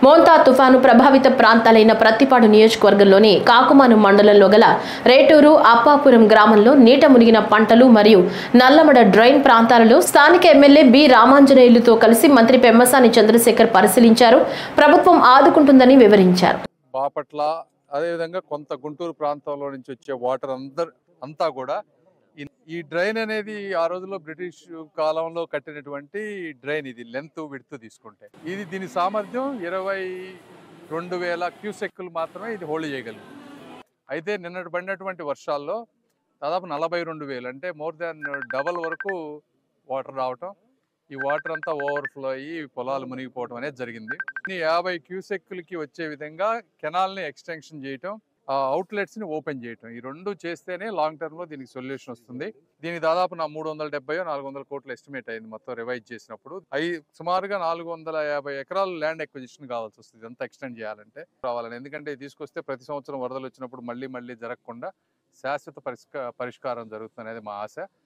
మోంతా తుఫాను ప్రభావిత ప్రాంతాలైన ప్రత్తిపాడు నియోజకవర్గంలోని కాకుమాను మండలంలో గల రేటూరు అప్పాపురం గ్రామంలో నీట మునిగిన పంటలు మరియు నల్లమడ డ్రైన్ ప్రాంతాలలో స్థానిక ఎమ్మెల్యే బి రామాంజనేయులుతో కలిసి మంత్రి పెమ్మసాని చంద్రశేఖర్ పరిశీలించారు. ప్రభుత్వం ఆదుకుంటుందని వివరించారు. బాపట్ల అదేవిధంగా కొంత గుంటూరు ప్రాంతంలో నుంచి వచ్చే వాటర్ అంతా కూడా ఈ డ్రైన్ అనేది ఆ రోజుల్లో బ్రిటిష్ కాలంలో కట్టినటువంటి డ్రైన్. ఇది లెంత్ విడ్త్ తీసుకుంటే దీని సామర్థ్యం 22,000 క్యూసెక్కులు మాత్రమే ఇది హోల్డ్ చేయగలదు. అయితే నిన్నటి పడినటువంటి వర్షాల్లో దాదాపు 42,000 అంటే మోర్ దాన్ డబల్ వరకు వాటర్ రావటం, ఈ వాటర్ అంతా ఓవర్ఫ్లో అయ్యి పొలాలు మునిగిపోవడం అనేది జరిగింది. 50 క్యూసెక్కులకి వచ్చే విధంగా కెనాల్ని ఎక్స్టెన్షన్ చేయటం, అవుట్లెట్స్ ని ఓపెన్ చేయటం, ఈ రెండు చేస్తేనే లాంగ్ టర్మ్ లో దీనికి సొల్యూషన్ వస్తుంది. దీనికి దాదాపు 370-400 కోట్లు ఎస్టిమేట్ అయింది మొత్తం రివైజ్ చేసినప్పుడు. సుమారుగా 450 ఎకరాలు ల్యాండ్ ఎక్విజిషన్ కావాల్సి వస్తుంది ఇదంతా ఎక్స్టెండ్ చేయాలంటే రావాలని. ఎందుకంటే తీసుకొస్తే ప్రతి సంవత్సరం వరదలు వచ్చినప్పుడు మళ్ళీ జరగకుండా శాశ్వత పరిష్కారం జరుగుతుంది అనేది మా ఆశ.